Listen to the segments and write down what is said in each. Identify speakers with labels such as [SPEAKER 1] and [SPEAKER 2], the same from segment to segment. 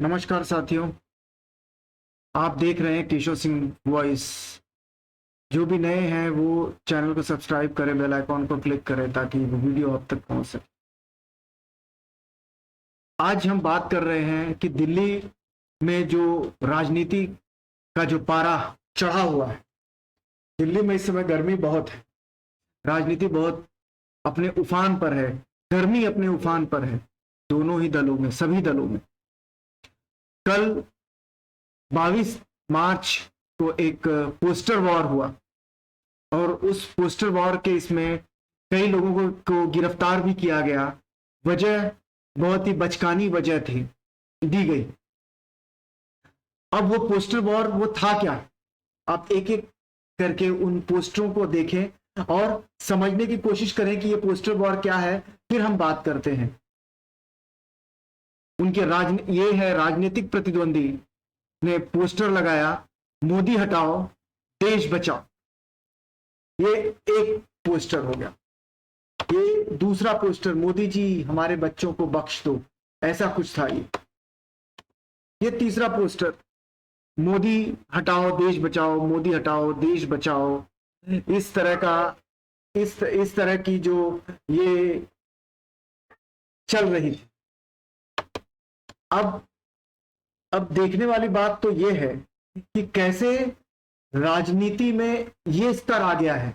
[SPEAKER 1] नमस्कार साथियों, आप देख रहे हैं केशव सिंह वॉइस। जो भी नए हैं वो चैनल को सब्सक्राइब करें, बेल आइकॉन को क्लिक करें ताकि वो वीडियो आप तक पहुंच सके। आज हम बात कर रहे हैं कि दिल्ली में जो राजनीति का जो पारा चढ़ा हुआ है, दिल्ली में इस समय गर्मी बहुत है, राजनीति बहुत अपने उफान पर है, गर्मी अपने उफान पर है, दोनों ही दलों में, सभी दलों में। कल 22 मार्च को एक पोस्टर वॉर हुआ और उस पोस्टर वॉर के इसमें कई लोगों को गिरफ्तार भी किया गया। वजह बहुत ही बचकानी वजह थी दी गई। अब वो पोस्टर वॉर वो था क्या? आप एक एक करके उन पोस्टरों को देखें और समझने की कोशिश करें कि ये पोस्टर वॉर क्या है, फिर हम बात करते हैं। ये है राजनीतिक प्रतिद्वंदी ने पोस्टर लगाया, मोदी हटाओ देश बचाओ। ये एक पोस्टर हो गया। ये दूसरा पोस्टर, मोदी जी हमारे बच्चों को बख्श दो, ऐसा कुछ था ये तीसरा पोस्टर, मोदी हटाओ देश बचाओ, मोदी हटाओ देश बचाओ। इस तरह का इस तरह की जो ये चल रही थी। अब देखने वाली बात तो ये है कि कैसे राजनीति में ये स्तर आ गया है।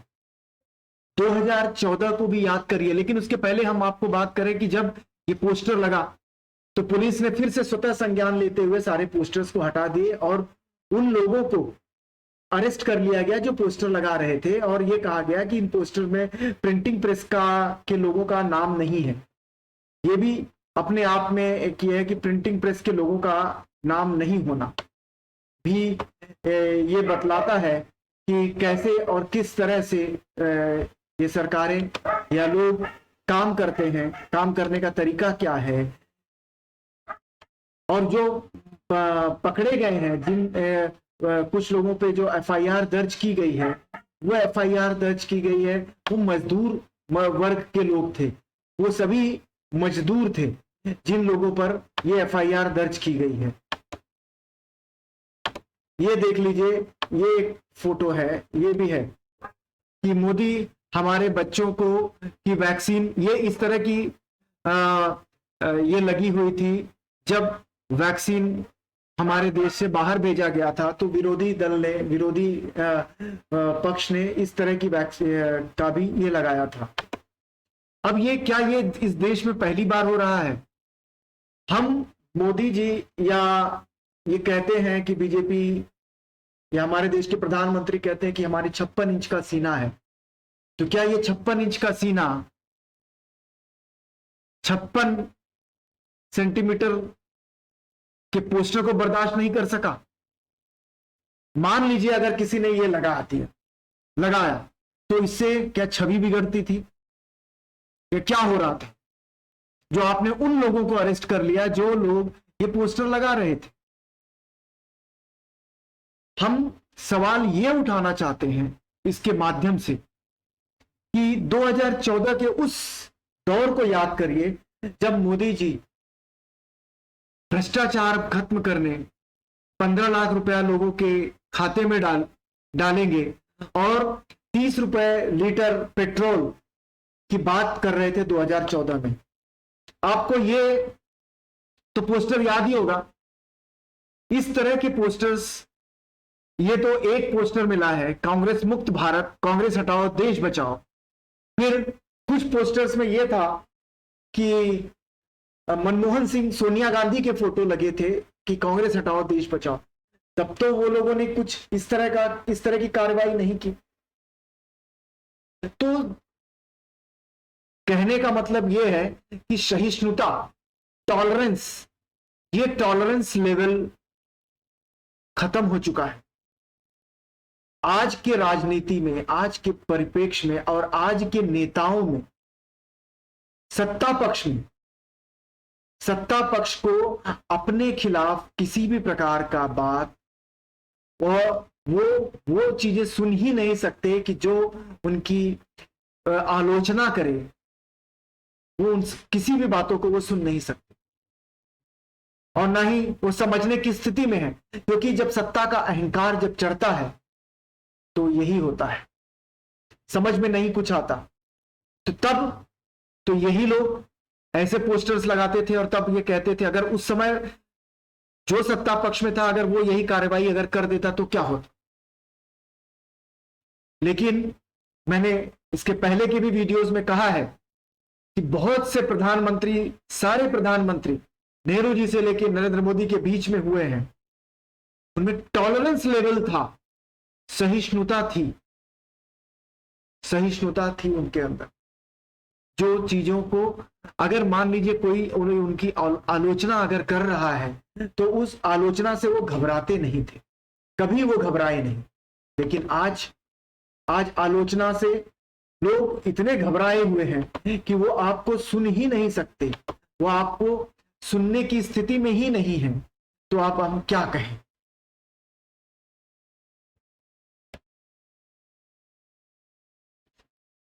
[SPEAKER 1] 2014 को भी याद करिए, लेकिन उसके पहले हम आपको बात करें कि जब ये पोस्टर लगा तो पुलिस ने फिर से स्वतः संज्ञान लेते हुए सारे पोस्टर्स को हटा दिए और उन लोगों को अरेस्ट कर लिया गया जो पोस्टर लगा रहे थे। और ये कहा गया कि इन पोस्टर में प्रिंटिंग प्रेस के लोगों का नाम नहीं है। ये भी अपने आप में एक ये है कि प्रिंटिंग प्रेस के लोगों का नाम नहीं होना भी ये बतलाता है कि कैसे और किस तरह से ये सरकारें या लोग काम करते हैं, काम करने का तरीका क्या है। और जो पकड़े गए हैं, जिन कुछ लोगों पे जो एफआईआर दर्ज की गई है, वो एफआईआर दर्ज की गई है, वो मजदूर वर्ग के लोग थे, वो सभी मजदूर थे जिन लोगों पर ये एफआईआर दर्ज की गई है। ये देख लीजिए, ये एक फोटो है, ये भी है कि मोदी हमारे बच्चों को की वैक्सीन, ये इस तरह की ये लगी हुई थी। जब वैक्सीन हमारे देश से बाहर भेजा गया था तो विरोधी दल ने, विरोधी पक्ष ने इस तरह की वैक्सीन का भी ये लगाया था। अब ये क्या ये इस देश में पहली बार हो रहा है? हम मोदी जी या ये कहते हैं कि बीजेपी या हमारे देश के प्रधानमंत्री कहते हैं कि हमारी 56 इंच का सीना है। तो क्या ये 56 इंच का सीना 56 सेंटीमीटर के पोस्टर को बर्दाश्त नहीं कर सका? मान लीजिए अगर किसी ने ये लगाया तो इससे क्या छवि बिगड़ती थी? ये क्या हो रहा था जो आपने उन लोगों को अरेस्ट कर लिया जो लोग ये पोस्टर लगा रहे थे? हम सवाल ये उठाना चाहते हैं इसके माध्यम से कि 2014 के उस दौर को याद करिए जब मोदी जी भ्रष्टाचार खत्म करने 15 लाख रुपया लोगों के खाते में डालेंगे और 30 रुपए लीटर पेट्रोल की बात कर रहे थे 2014 में। आपको ये तो पोस्टर याद ही होगा। इस तरह के पोस्टर्स, ये तो एक पोस्टर मिला है, कांग्रेस मुक्त भारत, कांग्रेस हटाओ देश बचाओ। फिर कुछ पोस्टर्स में यह था कि मनमोहन सिंह, सोनिया गांधी के फोटो लगे थे कि कांग्रेस हटाओ देश बचाओ। तब तो वो लोगों ने कुछ इस तरह की कार्रवाई नहीं की। तो कहने का मतलब यह है कि सहिष्णुता, टॉलरेंस, ये टॉलरेंस लेवल खत्म हो चुका है आज के राजनीति में, आज के परिप्रेक्ष्य में और आज के नेताओं में। सत्ता पक्ष को अपने खिलाफ किसी भी प्रकार का बात और वो चीजें सुन ही नहीं सकते कि जो उनकी आलोचना करे, वो किसी भी बातों को वो सुन नहीं सकते। और ना ही वो समझने की स्थिति में है, क्योंकि जब सत्ता का अहंकार जब चढ़ता है तो यही होता है, समझ में नहीं कुछ आता। तो तब तो यही लोग ऐसे पोस्टर्स लगाते थे और तब ये कहते थे अगर उस समय जो सत्ता पक्ष में था अगर वो यही कार्रवाई अगर कर देता तो क्या होता। लेकिन मैंने इसके पहले के भी वीडियोस में कहा है कि बहुत से प्रधानमंत्री, सारे प्रधानमंत्री नेहरू जी से लेकर नरेंद्र मोदी के बीच में हुए हैं, उनमें टॉलरेंस लेवल था, सहिष्णुता थी उनके अंदर। जो चीजों को अगर मान लीजिए कोई उनकी आलोचना अगर कर रहा है तो उस आलोचना से वो घबराते नहीं थे, कभी वो घबराए नहीं। लेकिन आज आलोचना से लोग इतने घबराए हुए हैं कि वो आपको सुन ही नहीं सकते, वो आपको सुनने की स्थिति में ही नहीं है। तो आप हम क्या कहें।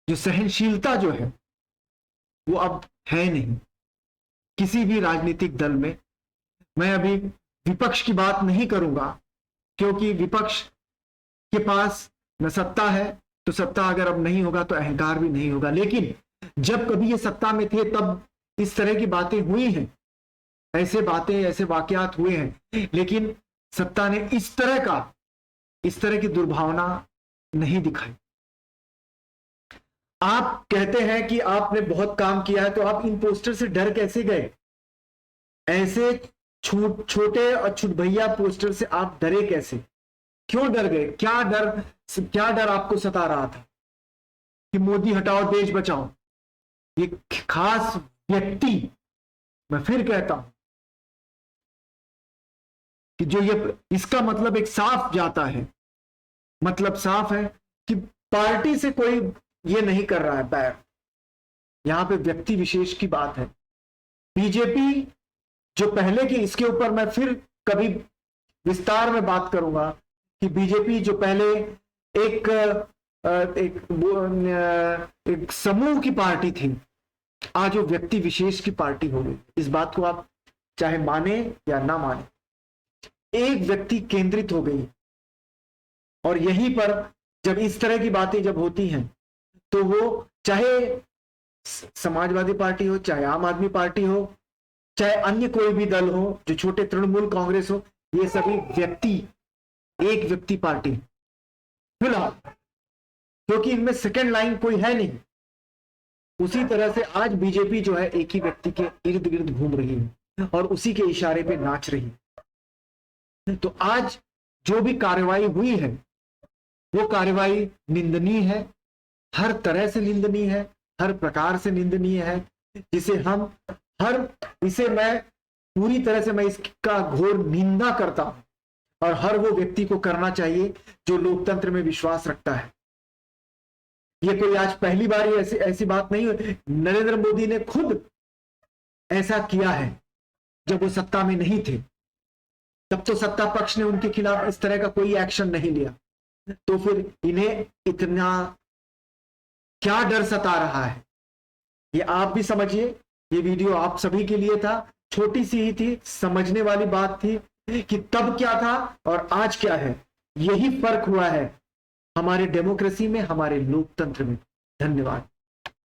[SPEAKER 1] जो सहनशीलता जो है वो अब है नहीं किसी भी राजनीतिक दल में। मैं अभी विपक्ष की बात नहीं करूंगा, क्योंकि विपक्ष के पास न सत्ता है, तो सत्ता अगर अब नहीं होगा तो अहंकार भी नहीं होगा। लेकिन जब कभी ये सत्ता में थे तब इस तरह की बातें हुई हैं, ऐसे वाकयात हुए हैं, लेकिन सत्ता ने इस तरह की दुर्भावना नहीं दिखाई। आप कहते हैं कि आपने बहुत काम किया है, तो आप इन पोस्टर से डर कैसे गए? ऐसे छोटे और छुटभैया पोस्टर से आप डरे कैसे? क्यों डर गए? क्या डर आपको सता रहा था कि मोदी हटाओ देश बचाओ? ये खास व्यक्ति, मैं फिर कहता हूं कि जो ये इसका मतलब एक साफ जाता है, मतलब साफ है कि पार्टी से कोई ये नहीं कर रहा है बैर, यहां पे व्यक्ति विशेष की बात है। बीजेपी जो पहले की, इसके ऊपर मैं फिर कभी विस्तार में बात करूंगा कि बीजेपी जो पहले एक समूह की पार्टी थी, आज वो व्यक्ति विशेष की पार्टी हो गई। इस बात को आप चाहे माने या ना माने, एक व्यक्ति केंद्रित हो गई। और यहीं पर जब इस तरह की बातें जब होती हैं तो वो चाहे समाजवादी पार्टी हो, चाहे आम आदमी पार्टी हो, चाहे अन्य कोई भी दल हो, जो छोटे तृणमूल कांग्रेस हो, ये सभी व्यक्ति, एक व्यक्ति पार्टी फिलहाल, क्योंकि इनमें सेकेंड लाइन कोई है नहीं। उसी तरह से आज बीजेपी जो है एक ही व्यक्ति के इर्द गिर्द घूम रही है और उसी के इशारे पे नाच रही है। तो आज जो भी कार्रवाई हुई है वो कार्रवाई निंदनीय है, हर तरह से निंदनीय है, हर प्रकार से निंदनीय है, जिसे मैं पूरी तरह से मैं इसका घोर निंदा करता हूं। और हर वो व्यक्ति को करना चाहिए जो लोकतंत्र में विश्वास रखता है। ये कोई आज पहली बार ऐसी बात नहीं हुई। नरेंद्र मोदी ने खुद ऐसा किया है जब वो सत्ता में नहीं थे, तब तो सत्ता पक्ष ने उनके खिलाफ इस तरह का कोई एक्शन नहीं लिया। तो फिर इन्हें इतना क्या डर सता रहा है, ये आप भी समझिए। ये वीडियो आप सभी के लिए था, छोटी सी ही थी, समझने वाली बात थी कि तब क्या था और आज क्या है। यही फर्क हुआ है हमारे डेमोक्रेसी में, हमारे लोकतंत्र में। धन्यवाद।